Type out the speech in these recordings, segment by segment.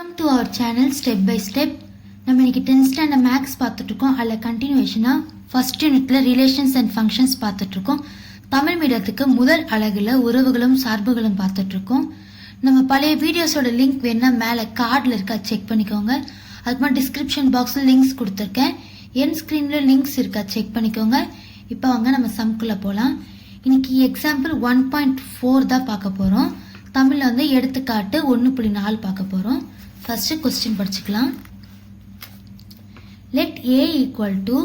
Welcome to our channel step by step. நம்ம இன்னைக்கு 10th standard maths பார்த்துட்டு இருக்கோம். அதுல கண்டினியூவேஷனா ஃபர்ஸ்ட் யூனிட்ல ரிலேஷன்ஸ் அண்ட் ஃபங்க்ஷன்ஸ் பார்த்துட்டு இருக்கோம். தமிழ் மீடியத்துக்கு முதல் அலகுல உறவுகளும் சார்புகளும் பார்த்துட்டு இருக்கோம். நம்ம பழைய வீடியோஸோட லிங்க் வேணா மேல கார்டுல இருக்கா செக் பண்ணிக்கோங்க. அதுக்கு டிஸ்கிரிப்ஷன் பாக்ஸ்ல லிங்க்ஸ் கொடுத்துருக்கேன். என் ஸ்கிரீன்ல லிங்க்ஸ் இருக்கா செக் பண்ணிக்கோங்க. இப்போ வாங்க நம்ம சம்குள்ள போலாம். இன்னைக்கு எக்ஸாம்பிள் 1.4 தான் பார்க்க போறோம். தமிழ்ல எடுத்துக்காட்டு 1.4 பார்க்க போறோம். ஃபர்ஸ்ட் क्वेश्चन படிச்சுக்கலாம். Let A equal to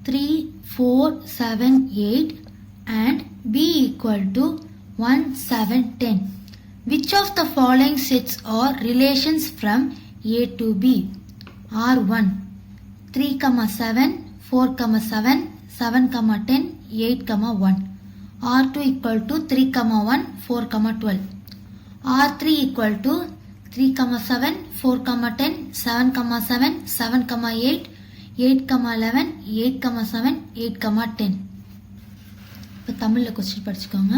3, 4, 7, 8 and B equal to 1, 7, 10. Which of the following sets are relations from A to B? R1 3, 7, 4, 7, 7, 10, 8, 1. R2 equal to 3, 1, 4, 12. R3 equal to 3, 7, 4, 10, 7, 7, 7, 8, 8, 11, 8, 7, 8, 10. இப்போ தமிழ்ல क्वेश्चन படிச்சுக்கோங்க.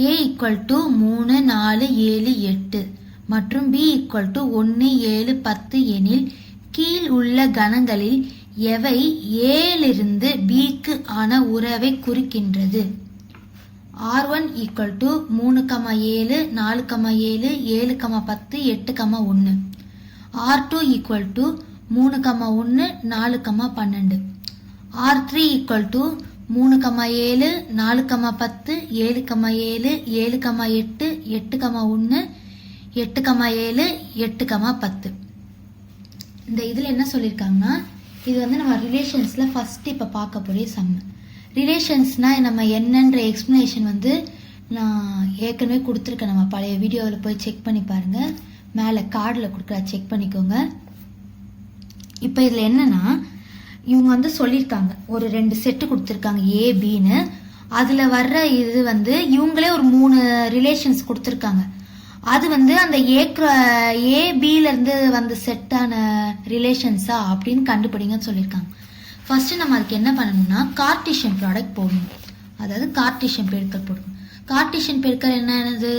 A equal to 3, 4, 7, 8 மற்றும் B equal to 1, 7, 10 எனில் கீழ் உள்ள கணங்களில் எவை A லிருந்து B க்கு ஆன உறவை குறிக்கின்றது? R1 equal to 3, 7, 4, 7, 7, 10, 8, 1. R2 equal to 3, 1, 4, 12. R3 equal to 3, 7, 4, 10, 7, 7, 7, 8, 8, 1, 8, 7, 8, 10. இந்த இதுல என்ன சொல்லிருக்காங்கன்னா இது நம்ம ரிலேஷன்ஸ்ல ஃபர்ஸ்ட் இப்ப பார்க்க போறே சம். ரிலேஷன்ஸ்னா நம்ம என்னன்ற எக்ஸ்பிளனேஷன் நான் ஏற்கனவே கொடுத்துருக்கேன். நம்ம பழைய வீடியோவில் போய் செக் பண்ணி பாருங்க. மேலே கார்டில் கொடுக்குற செக் பண்ணிக்கோங்க. இப்போ இதில் என்னன்னா இவங்க சொல்லியிருக்காங்க ஒரு 2 செட்டு கொடுத்துருக்காங்க ஏபின்னு. அதில் வர்ற இது இவங்களே ஒரு 3 ரிலேஷன்ஸ் கொடுத்துருக்காங்க. அது அந்த ஏபில இருந்து வந்த செட்டான ரிலேஷன்ஸா அப்படின்னு கண்டுபிடிங்கன்னு சொல்லியிருக்காங்க. ஃபர்ஸ்ட் நம்ம அதுக்கு என்ன பண்ணணும்னா கார்ட்டீசியன் ப்ராடக்ட் போடணும். அதாவது கார்ட்டீசியன் பெருக்கல் போடணும். கார்ட்டீசியன் பெருக்கல் என்னது?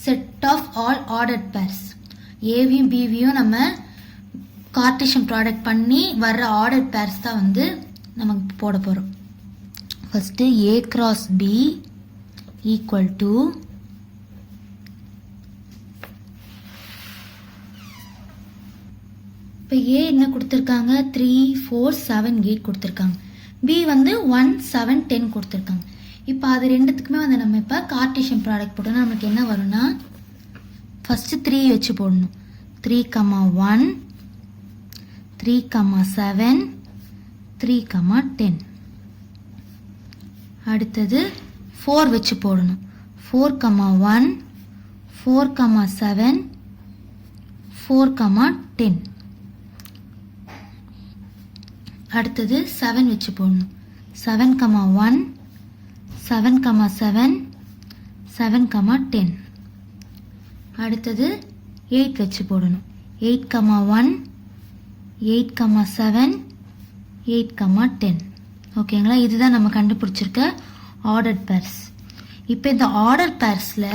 Set of all ordered pairs. ஏவியும் பிவியும் நம்ம கார்ட்டீசியன் ப்ராடக்ட் பண்ணி வர்ற ஆர்டர்ட் பேர்ஸ் தான் நமக்கு போட போறோம். First A cross B equal to இப்போ ஏ என்ன கொடுத்துருக்காங்க? 3, 4, 7, 8 கொடுத்துருக்காங்க. பி 1, 7, 10 கொடுத்துருக்காங்க. இப்போ அது ரெண்டுத்துக்குமே நம்ம இப்போ கார்ட்டீசியன் ப்ராடக்ட் போட்டோம்னா நமக்கு என்ன வரும்னா ஃபர்ஸ்ட் 3 வச்சு போடணும். 3, 1, 3, 7, 3, 10. அடுத்தது 4 வச்சு போடணும். 4, 1, 4, 7, 4, 10. அடுத்தது 7 வச்சு போடணும். 7, 1, 7, 7, 7, 10. அடுத்தது 8 வச்சு போடணும். 8, 1, 8, 7, 8, 10. ஓகேங்களா? இதுதான் நம்ம கண்டுபிடிச்சிருக்க ஆர்டர்ட் பேர்ஸ். இப்போ இந்த ஆர்டர் பேர்ஸ்ல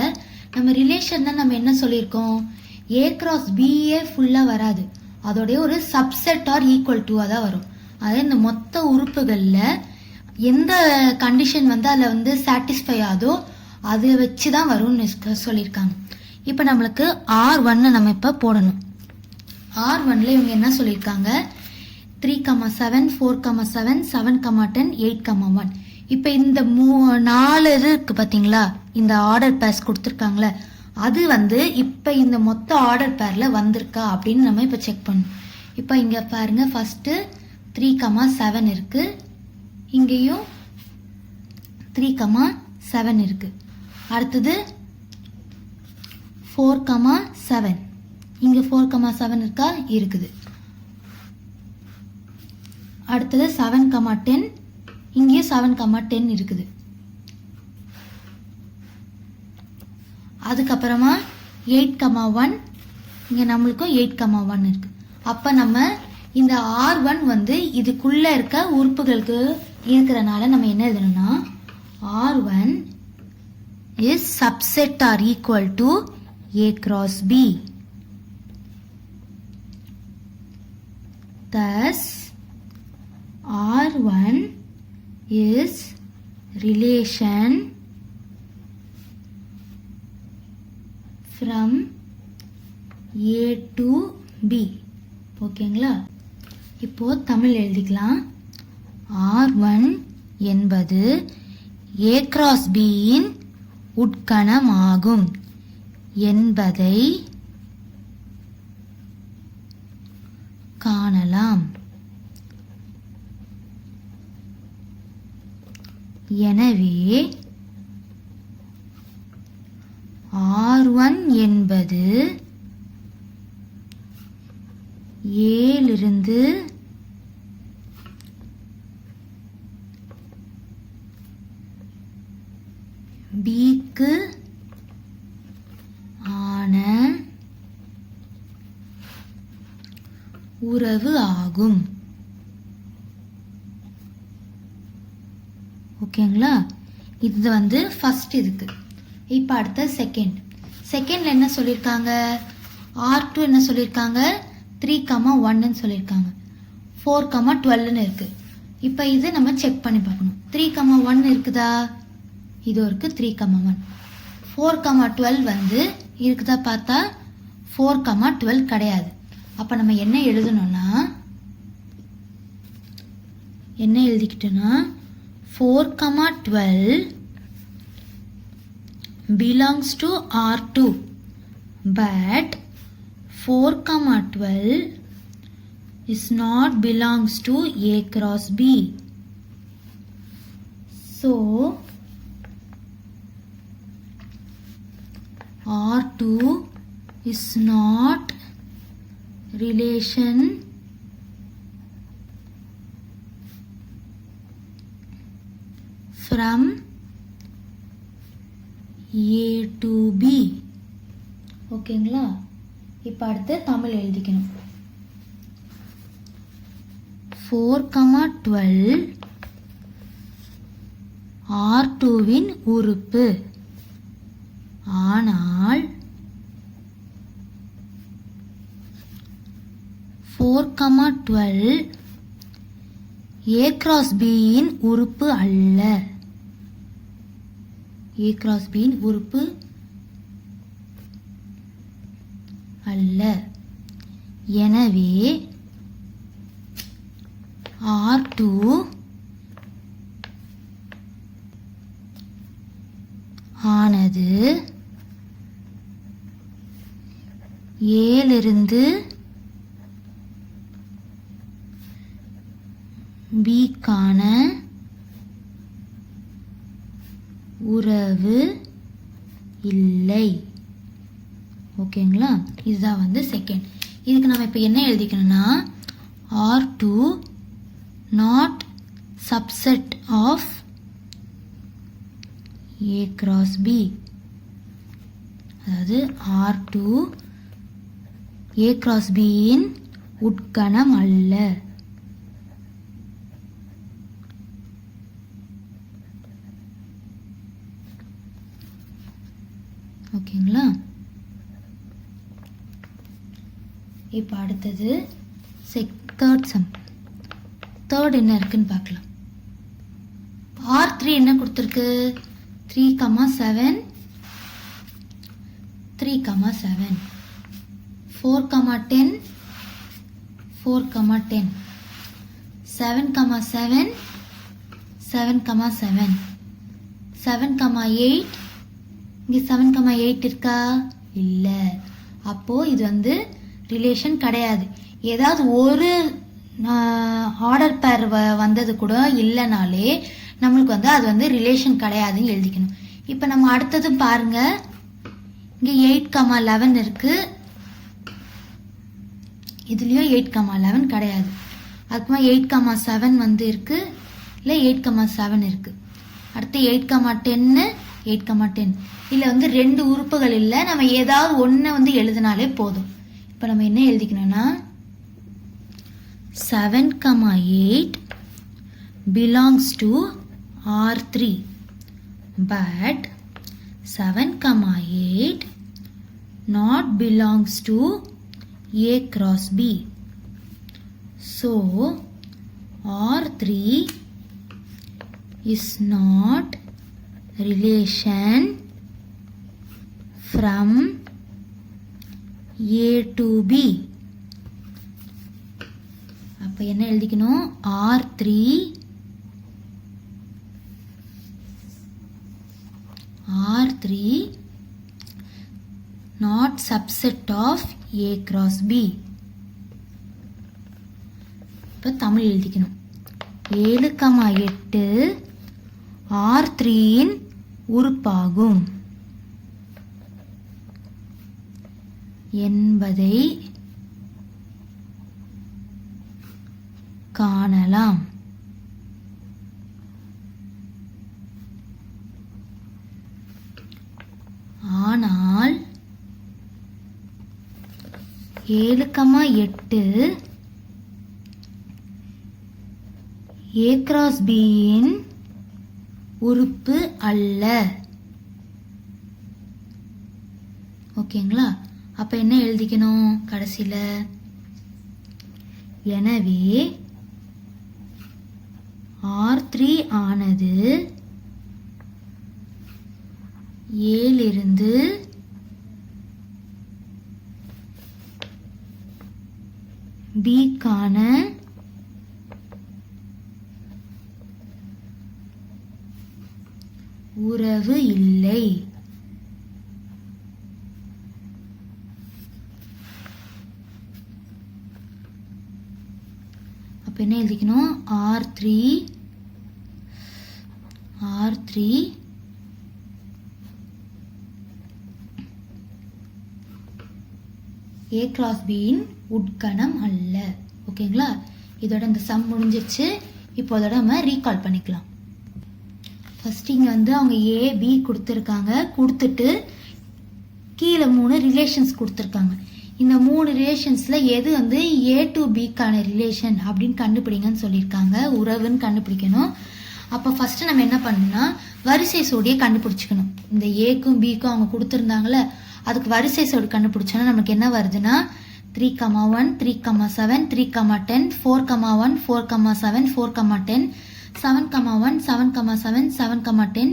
நம்ம ரிலேஷன் தான் நம்ம என்ன சொல்லியிருக்கோம்? A cross B ஃபுல்லா வராது. அதோடைய ஒரு சப்செட் ஆர் ஈக்குவல் டு தான் வரும். அது இந்த மொத்த உறுப்புகள்ல எந்த கண்டிஷன் அதுல சாட்டிஸ்ஃபை ஆதோ அதை வச்சுதான் வரும்னு சொல்லியிருக்காங்க. இப்ப நம்மளுக்கு R1 நம்ம இப்ப போடணும். R1ல இவங்க என்ன சொல்லியிருக்காங்க? 3, 7, 4, 7, 7, 10, 8, 1. இப்ப இந்த 4 இருக்கு பாத்தீங்களா? இந்த ஆர்டர் பேர்ஸ் கொடுத்துருக்காங்களே அது இப்ப இந்த மொத்த ஆர்டர் பேர்ல வந்திருக்கா அப்படின்னு நம்ம இப்ப செக் பண்ணணும். இப்ப இங்க பாருங்க ஃபர்ஸ்ட் 3, 7 இருக்கு. இங்கேயும் 3, 7 இருக்கு. அடுத்தது 4, 7. இங்க 4, 7 இருக்கா? இருக்குது. அடுத்தது 7, 10. இங்கேயும் 7, 10 இருக்குது. அதுக்கப்புறமா 8, 1. இங்க நம்மளுக்கும் 8, 1 இருக்கு. அப்ப நம்ம இந்த R1 இதுக்குள்ள இருக்க உறுப்புகளுக்கு இருக்கிறனால நம்ம என்ன எழுதணும்னா R1 is subset or equal to A cross B. Thus, R1 is relation from A to B. ஓகேங்களா? இப்போ தமிழ் எழுதிக்கலாம். R1 என்பது A cross B இன் உட்கணமாகும் என்பதை காணலாம். எனவே R1 என்பது A லிருந்து B க்கு ஆன உறவு ஆகும். ஓகேங்களா? இது வந்து ஃபர்ஸ்ட் இதுக்கு. இப்போ அடுத்த செகண்ட்ல என்ன சொல்லியிருக்காங்க? R2 என்ன சொல்லியிருக்காங்க? 3,1 சொல்லியிருக்காங்க. 4,12 இருக்கு. இப்போ இது நம்ம செக் பண்ணி பார்க்கணும். 3,1 இருக்குதா? இது இருக்கு. 3,1. 4,12 வந்து இருக்குதா பார்த்தா 4,12 கிடையாது. அப்ப நம்ம என்ன எழுதணும்னா, என்ன எழுதிக்கிட்டோம்னா 4,12 belongs to R2 but 4,12 is not belongs to A cross B. So R2 is not relation from A to B. ஓகேங்களா? இப்போ அடுத்து தமிழ் எழுதிக்கணும். 4,12 R2வின் உறுப்பு. ஆனால் 4,12 A cross B இன் உறுப்பு அல்ல. A cross B இன் உறுப்பு அல்ல. எனவே R2 ஆனது A லிருந்து B க்கான உறவு இல்லை. ஓகேங்களா? இதுதான் வந்து செகண்ட். இதுக்கு நம்ம இப்போ என்ன எழுதிக்கணும்னா R2 not subset of A cross B. அதாவது R2 A cross B இன் உட்கணம் அல்ல. ஓகேங்களா? இப்போ அடுத்தது தேர்ட் சம். தேர்ட் என்ன இருக்குன்னு பார்க்கலாம். R3 என்ன கொடுத்துருக்கு? 3,7 3,7 4,10 4,10 7,7 7,7 7,8 இங்கே 7,8 இருக்கா? இல்லை. அப்போ இது வந்து ரிலேஷன் கிடையாது. ஏதாவது ஒரு ஆர்டர் பேர் வந்தது கூட இல்லைனாலே நம்மளுக்கு வந்து அது வந்து ரிலேஷன் கிடையாதுன்னு எழுதிக்கணும். இப்போ நம்ம அடுத்தது பாருங்க, இங்கே 8,11 இருக்கு. இதுலயும் 8,11 கிடையாது. அதுக்குமா 8,7 வந்து இருக்கு, இல்லை 8,7 இருக்கு. அடுத்து 8,10 8,10 இல்லை வந்து ரெண்டு உறுப்புகள் இல்லை. நம்ம ஏதாவது ஒன்று வந்து எழுதினாலே போதும். இப்போ நம்ம என்ன எழுதிக்கணும்னா 7,8 belongs to R3 but 7,8 not belongs to A cross B. So R3 is not relation from A to B. அப்ப என்ன எழுதிக்கணும்? R3 not subset of A cross B. இப்ப தமிழ் எழுதிக்கணும். 7,8 R3 இன் உறுப்பாகும் என்பதை காணலாம். ஆனால் 7,8 A cross B இன் உறுப்பு அல்ல. ஓகேங்களா? அப்ப என்ன எழுதிக்கணும் கடைசியில? எனவே R3 ஆனது A லிருந்து B கான உறவு இல்லை. அப்ப என்ன எழுதிக்கணும்? R3 A cross B இன் உட்கணம் அல்ல. ஓகேங்களா? இதோட இந்த சம் முடிஞ்சிருச்சு. இப்போ அதோட நம்ம ரீகால் பண்ணிக்கலாம். ஃபர்ஸ்ட் இங்க அவங்க A B கொடுத்துருக்காங்க. கொடுத்துட்டு கீழே 3 ரிலேஷன்ஸ் கொடுத்துருக்காங்க. இந்த 3 ரிலேஷன்ஸ்ல எது A to B கான ரிலேஷன் அப்படின்னு கண்டுபிடிங்கன்னு சொல்லியிருக்காங்க. உறவுன்னு கண்டுபிடிக்கணும். அப்போ ஃபர்ஸ்ட் நம்ம என்ன பண்ணணும்னா வரிசை சோடியை கண்டுபிடிச்சிக்கணும். இந்த ஏக்கும் பிக்கும் அவங்க கொடுத்துருந்தாங்களே அதுக்கு வரிசை சோடு கண்டுபிடிச்சோன்னா நமக்கு என்ன வருதுன்னா 3,1 3,7 3,10 4,1 4,7 4,10 7,1 7,7 7,10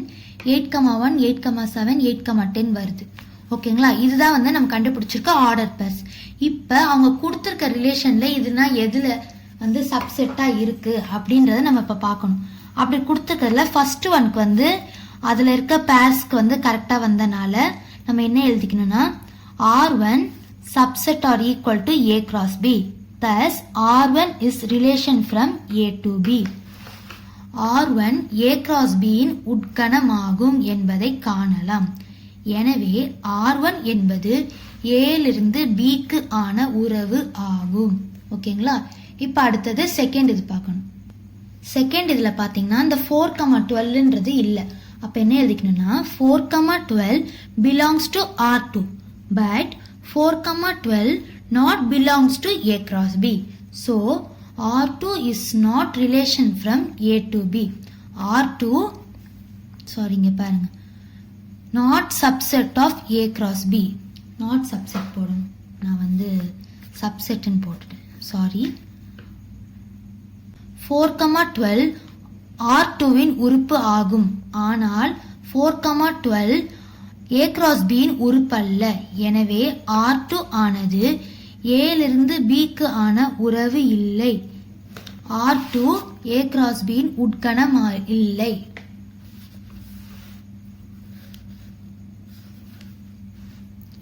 8,1 8,7 8,10 வருது. ஓகேங்களா? இதுதான் நம்ம கண்டுபிடிச்சிருக்க ஆர்டர் பேர்ஸ். இப்போ அவங்க கொடுத்துருக்க ரிலேஷன்ல இதுனா எதுல சப்செட்டா இருக்கு அப்படின்றத நம்ம இப்ப பார்க்கணும். அப்படி கொடுத்துருக்கிறதுல ஃபர்ஸ்ட் ஒன்க்கு அதுல இருக்க பேர்ஸ்க்கு கரெக்டா வந்தனால நம்ம என்ன எழுதிக்கணும்னா R1 subset or equal to A cross B. Thus R1 is relation from A to B. R1 A cross B இன் உட்கணமாகும் என்பதை காணலாம். எனவே R1 என்பது A லிருந்து B க்கு ஆன உறவு ஆகும். ஓகேங்களா? இப்ப அடுத்தது செகண்ட் இது பார்க்கணும். செகண்ட் இதுல பாத்தீங்கன்னா இந்த 4,12ன்றது இல்ல. அப்ப என்ன எழுதிக்கணும்னா 4,12 belongs to R2 but 4,12 not belongs to A cross B. So R2 is not relation from A to B. R2 இங்க பாருங்க not subset of A cross B. not subset போடணும். நான் subset ன்னு போட்டுட்டேன். சாரி. 4,12 R2 இன் உறுப்பு ஆகும். ஆனால் 4,12 A cross B இன் உறுப்பு அல்ல. எனவே R2 ஆனது A லிருந்து B க்கு ஆன உறவு இல்லை. R2 A cross B இன் உட்கணம் இல்லை.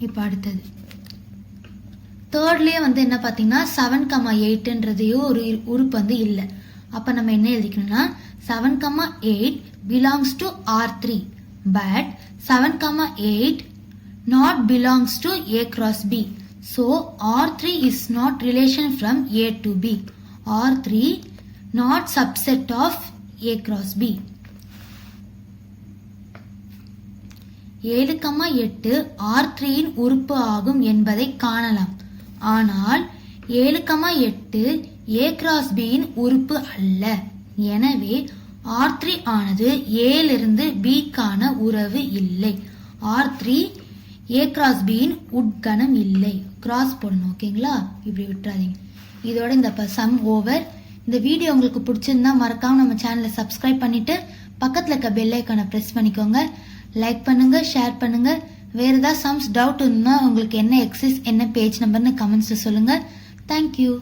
இப்ப அடுத்தது தேர்ட்லயே என்ன பாத்தீங்கன்னா 7,8ன்றதையும் ஒரு உறுப்பு இல்ல. அப்ப நம்ம என்ன எழுதிக்கணும்னா 7,8 belongs to R3 but 7,8 not belongs to A cross B. So R3 is not relation from A to B. R3 not subset of A cross B. 7,8 R3 இன் உறுப்பு ஆகும் என்பதை காணலாம். ஆனால் 7,8 A cross B இன் உறுப்பு அல்ல. எனவே R3 ஆனது A லிருந்து B கான உறவு இல்லை. R3 A cross B இன் உட்கணம் இல்லை. கிராஸ் போடணும். ஓகேங்களா? இப்படி விட்டுறாதீங்க. இதோட இந்த சம் ஓவர். இந்த வீடியோ உங்களுக்கு பிடிச்சிருந்தா மறக்காம நம்ம சேனலை சப்ஸ்கிரைப் பண்ணிட்டு பக்கத்துல இருக்க பெல் ஐக்கானை பிரஸ் பண்ணிக்கோங்க. லைக் பண்ணுங்க, ஷேர் பண்ணுங்க. வேற ஏதாவது சம்ஸ் டவுட் இருந்தா உங்களுக்கு என்ன எக்ஸசைஸ் என்ன பேஜ் நம்பர்னு கமெண்ட்ஸ்ல சொல்லுங்க. தேங்க்யூ.